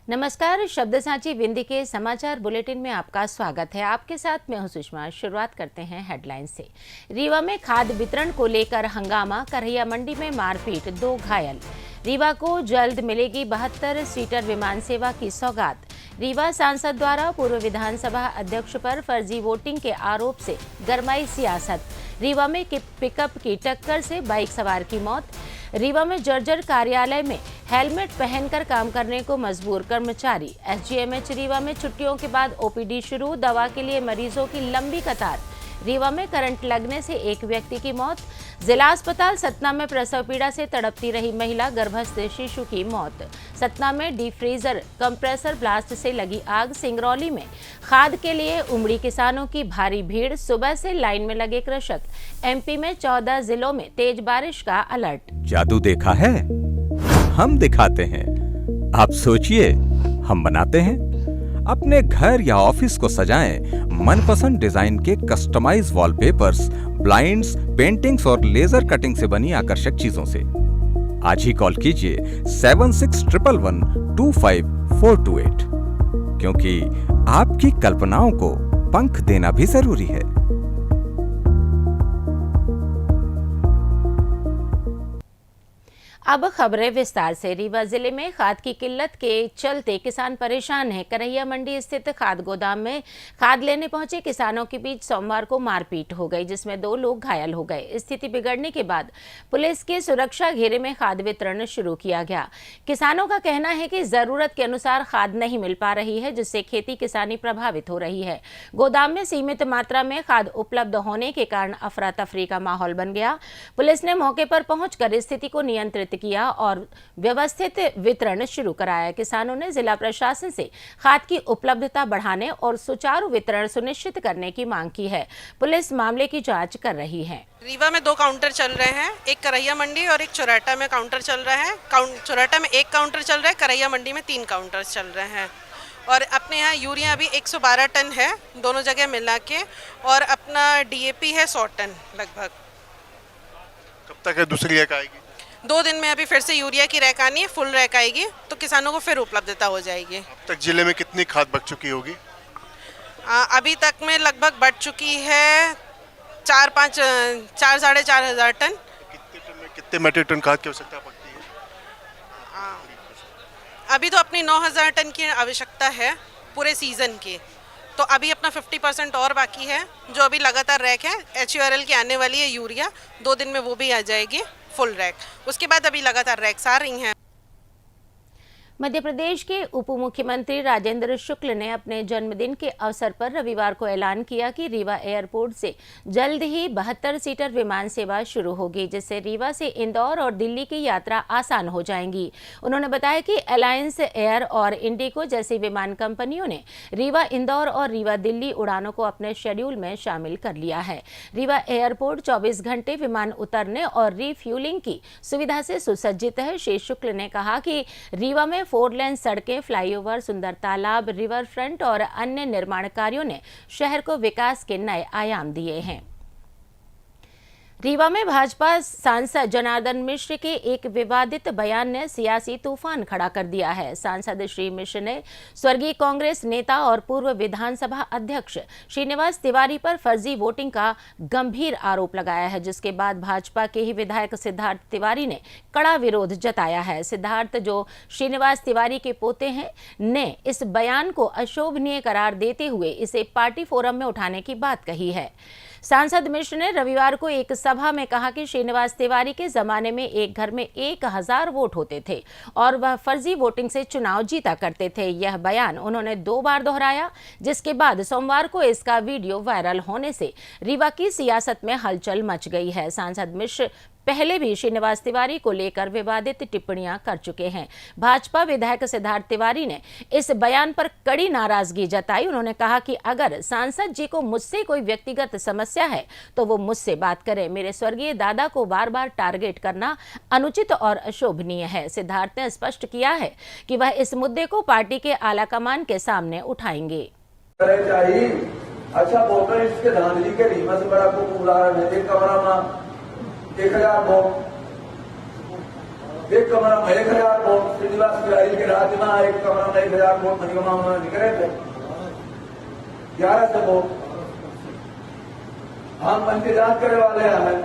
नमस्कार, शब्द सांची विंदी के समाचार बुलेटिन में आपका स्वागत है। आपके साथ मैं हूं सुषमा। शुरुआत करते हैं हेडलाइन से। रीवा में खाद वितरण को लेकर हंगामा, करहिया मंडी में मारपीट, 2 घायल। रीवा को जल्द मिलेगी 72 सीटर विमान सेवा की सौगात। रीवा सांसद द्वारा पूर्व विधानसभा अध्यक्ष पर फर्जी वोटिंग के आरोप से गरमाई सियासत। रीवा में पिकअप की टक्कर से बाइक सवार की मौत। रीवा में जर्जर कार्यालय में हेलमेट पहनकर काम करने को मजबूर कर्मचारी। एसजीएमएच रीवा में छुट्टियों के बाद ओपीडी शुरू, दवा के लिए मरीजों की लंबी कतार। रीवा में करंट लगने से एक व्यक्ति की मौत। जिला अस्पताल सतना में प्रसव पीड़ा से तड़पती रही महिला, गर्भस्थ शिशु की मौत। सतना में डीप फ्रीजर कंप्रेसर ब्लास्ट से लगी आग। सिंगरौली में खाद के लिए उमड़ी किसानों की भारी भीड़, सुबह से लाइन में लगे कृषक। एमपी में 14 जिलों में तेज बारिश का अलर्ट। जादू देखा है, हम दिखाते हैं। आप सोचिए, हम बनाते हैं। अपने घर या ऑफिस को सजाएं मनपसंद डिजाइन के कस्टमाइज वॉलपेपर्स, ब्लाइंड्स, पेंटिंग्स और लेजर कटिंग से बनी आकर्षक चीजों से। आज ही कॉल कीजिए 7611125428, क्योंकि आपकी कल्पनाओं को पंख देना भी जरूरी है। अब खबरें विस्तार से। रीवा जिले में खाद की किल्लत के चलते किसान परेशान हैं। करहिया मंडी स्थित खाद गोदाम में खाद लेने पहुंचे किसानों के बीच सोमवार को मारपीट हो गई, जिसमें 2 लोग घायल हो गए। स्थिति बिगड़ने के बाद पुलिस के सुरक्षा घेरे में खाद वितरण शुरू किया गया। किसानों का कहना है कि जरूरत के अनुसार खाद नहीं मिल पा रही है, जिससे खेती किसानी प्रभावित हो रही है। गोदाम में सीमित मात्रा में खाद उपलब्ध होने के कारण अफरा तफरी का माहौल बन गया। पुलिस ने मौके पर पहुंचकर स्थिति को नियंत्रित किया और व्यवस्थित वितरण शुरू कराया। किसानों ने जिला प्रशासन से खाद की उपलब्धता बढ़ाने और सुचारू वितरण सुनिश्चित करने की मांग की है। पुलिस मामले की जांच कर रही है। रीवा में 2 काउंटर चल रहे हैं, एक करहिया मंडी और एक चौराटा में काउंटर चल रहा है। चौराटा में 1 काउंटर चल रहा है, करहिया मंडी में 3 काउंटर चल रहे हैं। और अपने यहाँ यूरिया अभी 112 टन है दोनों जगह मिला के, और अपना डीएपी है 100 टन लगभग। कब तक है दूसरी रैक आएगी? 2 दिन में अभी फिर से यूरिया की रैक आनी है, फुल रैक आएगी तो किसानों को फिर उपलब्धता हो जाएगी। अब तक जिले में कितनी खाद बच चुकी होगी? अभी तक में लगभग बढ़ चुकी है 4 साढ़े 4 हज़ार टन। कितने टन में कितने मीट्रिक टन खाद की आवश्यकता पड़ती है? अभी तो अपनी 9,000 टन की आवश्यकता है पूरे सीजन की, तो अभी अपना 50% और बाकी है, जो अभी लगातार रैक है। HURL की आने वाली है यूरिया, 2 दिन में वो भी आ जाएगी फुल रैक। उसके बाद अभी लगातार रैक्स आ रही हैं। मध्य प्रदेश के उप मुख्यमंत्री राजेंद्र शुक्ल ने अपने जन्मदिन के अवसर पर रविवार को ऐलान किया कि रीवा एयरपोर्ट से जल्द ही 72 सीटर विमान सेवा शुरू होगी, जिससे रीवा से इंदौर और दिल्ली की यात्रा आसान हो जाएंगी। उन्होंने बताया कि अलायंस एयर और इंडिगो जैसी विमान कंपनियों ने रीवा इंदौर और रीवा दिल्ली उड़ानों को अपने शेड्यूल में शामिल कर लिया है। रीवा एयरपोर्ट 24 घंटे विमान उतरने और रिफ्यूलिंग की सुविधा से सुसज्जित है। श्री शुक्ल ने कहा कि रीवा में 4 लेन सड़कें, फ्लाईओवर, सुंदर तालाब, रिवर फ्रंट और अन्य निर्माण कार्यों ने शहर को विकास के नए आयाम दिए हैं। रीवा में भाजपा सांसद जनार्दन मिश्र के एक विवादित बयान ने सियासी तूफान खड़ा कर दिया है। सांसद श्री मिश्र ने स्वर्गीय कांग्रेस नेता और पूर्व विधानसभा अध्यक्ष श्रीनिवास तिवारी पर फर्जी वोटिंग का गंभीर आरोप लगाया है, जिसके बाद भाजपा के ही विधायक सिद्धार्थ तिवारी ने कड़ा विरोध जताया है। सिद्धार्थ, जो श्रीनिवास तिवारी के पोते हैं, ने इस बयान को अशोभनीय करार देते हुए इसे पार्टी फोरम में उठाने की बात कही है। सांसद मिश्र ने रविवार को एक सभा में कहा कि श्रीनिवास तिवारी के जमाने में एक घर में 1000 वोट होते थे और वह फर्जी वोटिंग से चुनाव जीता करते थे। यह बयान उन्होंने 2 बार दोहराया, जिसके बाद सोमवार को इसका वीडियो वायरल होने से रीवा की सियासत में हलचल मच गई है। सांसद मिश्र पहले भी श्रीनिवास तिवारी को लेकर विवादित टिप्पणियां कर चुके हैं। भाजपा विधायक सिद्धार्थ तिवारी ने इस बयान पर कड़ी नाराजगी जताई। उन्होंने कहा कि अगर सांसद जी को मुझसे कोई व्यक्तिगत समस्या है तो वो मुझसे बात करें। मेरे स्वर्गीय दादा को बार बार टारगेट करना अनुचित और अशोभनीय है। सिद्धार्थ ने स्पष्ट किया है कि वह इस मुद्दे को पार्टी के आलाकमान के सामने उठाएंगे। अच्छा, इसके धांधली के रीवा से बड़ा उदाहरण है। एक कमरा में 1000 लोग एक कमरा में 1000 वोट श्रीनिवास तिवारी के राज्य में, एक कमरा में 1000 वोट मनिगमा में निकले थे। 1100 वोट हम मन की जांच करने वाले हैं।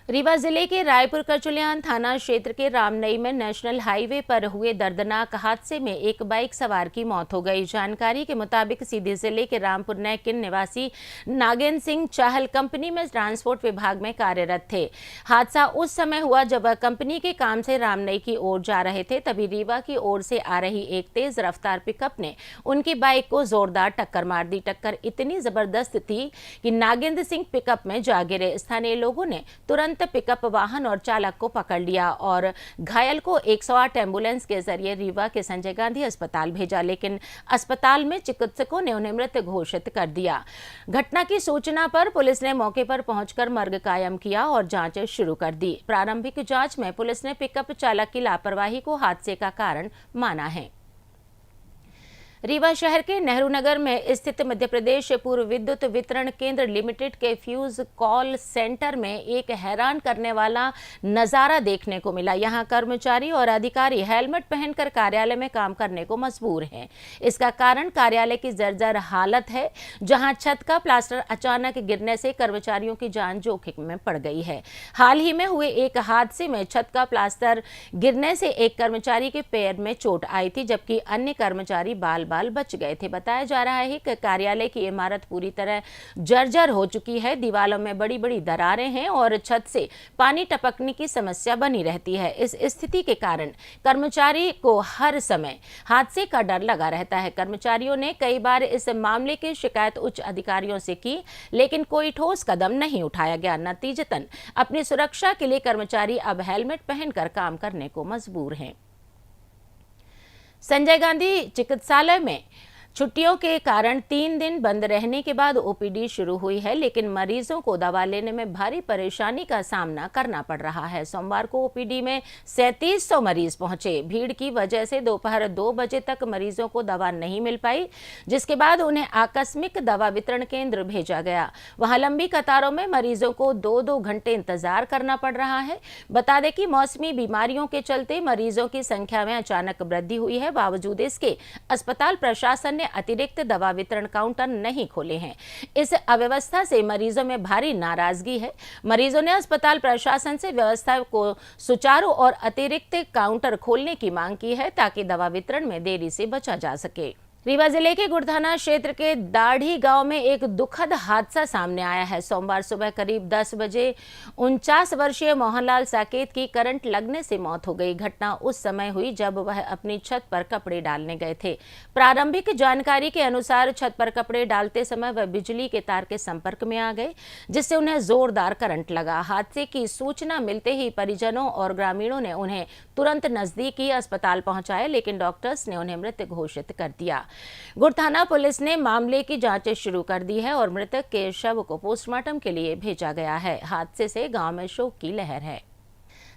रीवा जिले के रायपुर कचुलियान थाना क्षेत्र के रामनई में नेशनल हाईवे पर हुए दर्दनाक हादसे में एक बाइक सवार की मौत हो गई। जानकारी के मुताबिक सीधी जिले के रामपुर नैकिन निवासी नागेंद्र सिंह चाहल कंपनी में ट्रांसपोर्ट विभाग में कार्यरत थे। हादसा उस समय हुआ जब वह कंपनी के काम से रामनई की ओर जा रहे थे, तभी रीवा की ओर से आ रही एक तेज रफ्तार पिकअप ने उनकी बाइक को जोरदार टक्कर मार दी। टक्कर इतनी जबरदस्त थी कि नागेंद्र सिंह पिकअप में जा गिरे। स्थानीय लोगों ने तुरंत पिकअप वाहन और चालक को पकड़ लिया और घायल को 108 एम्बुलेंस के जरिए रीवा के संजय गांधी अस्पताल भेजा, लेकिन अस्पताल में चिकित्सकों ने उन्हें मृत घोषित कर दिया। घटना की सूचना पर पुलिस ने मौके पर पहुंचकर मर्ग कायम किया और जांच शुरू कर दी। प्रारंभिक जांच में पुलिस ने पिकअप चालक की लापरवाही को हादसे का कारण माना है। रीवा शहर के नेहरू नगर में स्थित मध्य प्रदेश पूर्व विद्युत वितरण केंद्र लिमिटेड के फ्यूज कॉल सेंटर में एक हैरान करने वाला नजारा देखने को मिला। यहां कर्मचारी और अधिकारी हेलमेट पहनकर कार्यालय में काम करने को मजबूर हैं। इसका कारण कार्यालय की जर्जर हालत है, जहां छत का प्लास्टर अचानक गिरने से कर्मचारियों की जान जोखिम में पड़ गई है। हाल ही में हुए एक हादसे में छत का प्लास्टर गिरने से एक कर्मचारी के पैर में चोट आई थी, जबकि अन्य कर्मचारी बाल बच गए थे। बताया जा रहा है कि कार्यालय की इमारत पूरी तरह जर्जर हो चुकी है। दीवारों में बड़ी बड़ी दरारें हैं और छत से पानी टपकने की समस्या बनी रहती है। इस स्थिति के कारण कर्मचारी को हर समय हादसे का डर लगा रहता है। कर्मचारियों ने कई बार इस मामले की शिकायत उच्च अधिकारियों से की, लेकिन कोई ठोस कदम नहीं उठाया गया। नतीजतन अपनी सुरक्षा के लिए कर्मचारी अब हेलमेट पहनकर काम करने को मजबूर हैं। संजय गांधी चिकित्सालय में छुट्टियों के कारण 3 दिन बंद रहने के बाद ओपीडी शुरू हुई है, लेकिन मरीजों को दवा लेने में भारी परेशानी का सामना करना पड़ रहा है। सोमवार को ओपीडी में 3700 मरीज पहुंचे। भीड़ की वजह से दोपहर 2 बजे तक मरीजों को दवा नहीं मिल पाई, जिसके बाद उन्हें आकस्मिक दवा वितरण केंद्र भेजा गया। वहां लंबी कतारों में मरीजों को 2-2 घंटे इंतजार करना पड़ रहा है। बता दें कि मौसमी बीमारियों के चलते मरीजों की संख्या में अचानक वृद्धि हुई है। बावजूद इसके अस्पताल प्रशासन अतिरिक्त दवा वितरण काउंटर नहीं खोले हैं। इस अव्यवस्था से मरीजों में भारी नाराजगी है। मरीजों ने अस्पताल प्रशासन से व्यवस्था को सुचारू और अतिरिक्त काउंटर खोलने की मांग की है, ताकि दवा वितरण में देरी से बचा जा सके। रीवा जिले के गुड़थाना क्षेत्र के दाढ़ी गांव में एक दुखद हादसा सामने आया है। सोमवार सुबह करीब 10 बजे 49 वर्षीय मोहनलाल साकेत की करंट लगने से मौत हो गई। घटना उस समय हुई जब वह अपनी छत पर कपड़े डालने गए थे। प्रारंभिक जानकारी के अनुसार छत पर कपड़े डालते समय वह बिजली के तार के संपर्क में आ गए, जिससे उन्हें जोरदार करंट लगा। हादसे की सूचना मिलते ही परिजनों और ग्रामीणों ने उन्हें तुरंत नजदीकी अस्पताल पहुंचाया, लेकिन डॉक्टर्स ने उन्हें मृत घोषित कर दिया। गुड़थाना पुलिस ने मामले की जांच शुरू कर दी है और मृतक के शव को पोस्टमार्टम के लिए भेजा गया है। हादसे से गांव में शोक की लहर है।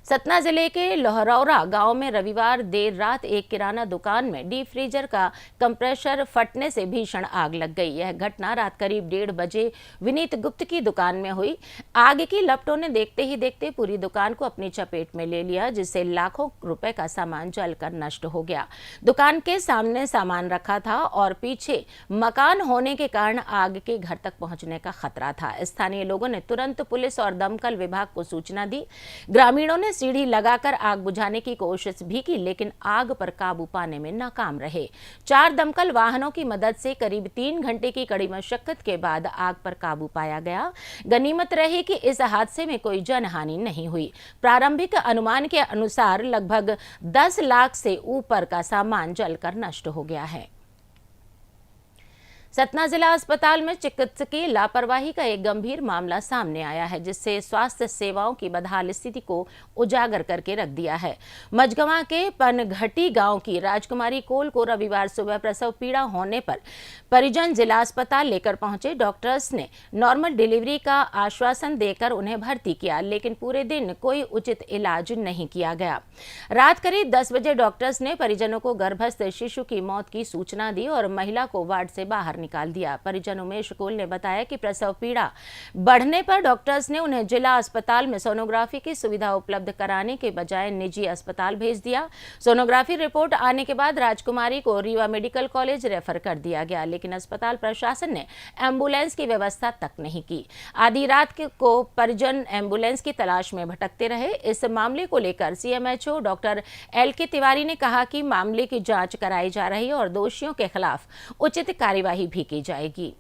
सतना जिले के लोहरौरा गांव में रविवार देर रात एक किराना दुकान में डीप फ्रीजर का कंप्रेसर फटने से भीषण आग लग गई। यह घटना रात करीब 1:30 बजे विनीत गुप्त की दुकान में हुई। आग की लपटों ने देखते ही देखते पूरी दुकान को अपनी चपेट में ले लिया, जिससे लाखों रुपए का सामान जलकर नष्ट हो गया। दुकान के सामने सामान रखा था और पीछे मकान होने के कारण आग के घर तक पहुंचने का खतरा था। स्थानीय लोगों ने तुरंत पुलिस और दमकल विभाग को सूचना दी। ग्रामीणों ने सीढ़ी लगाकर आग बुझाने की कोशिश भी की, लेकिन आग पर काबू पाने में नाकाम रहे। 4 दमकल वाहनों की मदद से करीब 3 घंटे की कड़ी मशक्कत के बाद आग पर काबू पाया गया। गनीमत रही कि इस हादसे में कोई जनहानि नहीं हुई। प्रारंभिक अनुमान के अनुसार लगभग 10 लाख से ऊपर का सामान जलकर नष्ट हो गया है। सतना जिला अस्पताल में चिकित्सकीय लापरवाही का एक गंभीर मामला सामने आया है, जिससे स्वास्थ्य सेवाओं की बदहाल स्थिति को उजागर करके रख दिया है। मझगवां के पनघटी गांव की राजकुमारी कोल को रविवार सुबह प्रसव पीड़ा होने पर परिजन जिला अस्पताल लेकर पहुंचे। डॉक्टर्स ने नॉर्मल डिलीवरी का आश्वासन देकर उन्हें भर्ती किया, लेकिन पूरे दिन कोई उचित इलाज नहीं किया गया। रात करीब 10 बजे डॉक्टर्स ने परिजनों को गर्भस्थ शिशु की मौत की सूचना दी और महिला को वार्ड से बाहर बाहर निकाल दिया। परिजन उमेश कुल ने बताया कि प्रसव पीड़ा बढ़ने पर डॉक्टर्स ने उन्हें जिला अस्पताल में सोनोग्राफी की सुविधा उपलब्ध कराने के बजाय निजी अस्पताल भेज दिया। सोनोग्राफी रिपोर्ट आने के बाद राजकुमारी को रीवा मेडिकल कॉलेज रेफर कर दिया गया, लेकिन अस्पताल प्रशासन ने एम्बुलेंस की व्यवस्था तक नहीं की। आधी रात को परिजन एम्बुलेंस की तलाश में भटकते रहे। इस मामले को लेकर सीएमएचओ डॉक्टर LK तिवारी ने कहा कि मामले की जांच कराई जा रही है और दोषियों के खिलाफ उचित कार्यवाही भी की जाएगी।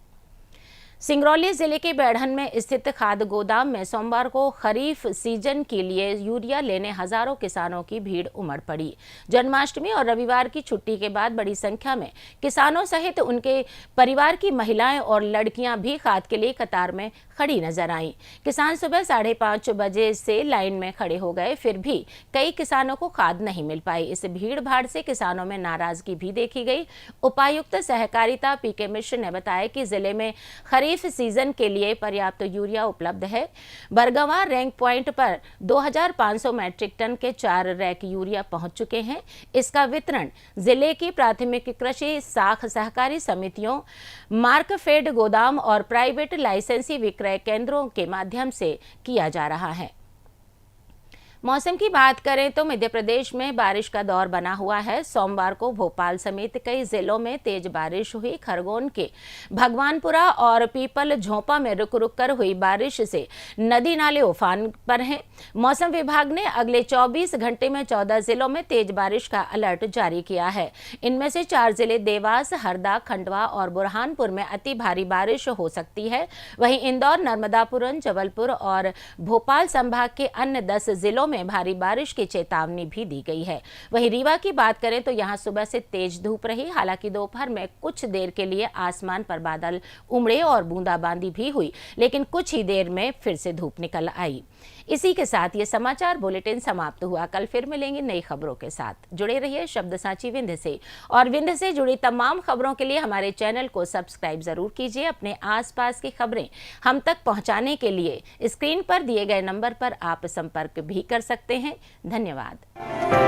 सिंगरौली जिले के बैढ़न में स्थित खाद गोदाम में सोमवार को खरीफ सीजन के लिए यूरिया लेने हजारों किसानों की भीड़ उमड़ पड़ी। जन्माष्टमी और रविवार की छुट्टी के बाद बड़ी संख्या में किसानों सहित उनके परिवार की महिलाएं और लड़कियां भी खाद के लिए कतार में खड़ी नजर आईं। किसान सुबह 5:30 बजे से लाइन में खड़े हो गए, फिर भी कई किसानों को खाद नहीं मिल पाई। इस भीड़ भाड़ से किसानों में नाराजगी भी देखी गई। उपायुक्त सहकारिता PK मिश्र ने बताया कि जिले में खरीफ सीजन के लिए पर्याप्त यूरिया उपलब्ध है। बरगवा रैंक पॉइंट पर 2500 मैट्रिक टन के 4 रैक यूरिया पहुंच चुके हैं। इसका वितरण जिले की प्राथमिक कृषि साख सहकारी समितियों, मार्कफेड गोदाम और प्राइवेट लाइसेंसी विक्रय केंद्रों के माध्यम से किया जा रहा है। मौसम की बात करें तो मध्य प्रदेश में बारिश का दौर बना हुआ है। सोमवार को भोपाल समेत कई जिलों में तेज बारिश हुई। खरगोन के भगवानपुरा और पीपल झोंपा में रुक रुक कर हुई बारिश से नदी नाले उफान पर हैं। मौसम विभाग ने अगले 24 घंटे में 14 जिलों में तेज बारिश का अलर्ट जारी किया है। इनमें से 4 जिले देवास, हरदा, खंडवा और बुरहानपुर में अति भारी बारिश हो सकती है। वहीं इंदौर, नर्मदापुरम, जबलपुर और भोपाल संभाग के अन्य 10 जिलों में भारी बारिश की चेतावनी भी दी गई है। वहीं रीवा की बात करें तो यहां सुबह से तेज धूप रही। हालांकि दोपहर में कुछ देर के लिए आसमान पर बादल उमड़े और बूंदाबांदी भी हुई, लेकिन कुछ ही देर में फिर से धूप निकल आई। इसी के साथ ये समाचार बुलेटिन समाप्त हुआ। कल फिर मिलेंगे नई खबरों के साथ। जुड़े रहिए शब्द साची विंध्य से, और विंध्य से जुड़ी तमाम खबरों के लिए हमारे चैनल को सब्सक्राइब जरूर कीजिए। अपने आसपास की खबरें हम तक पहुंचाने के लिए स्क्रीन पर दिए गए नंबर पर आप संपर्क भी कर सकते हैं। धन्यवाद।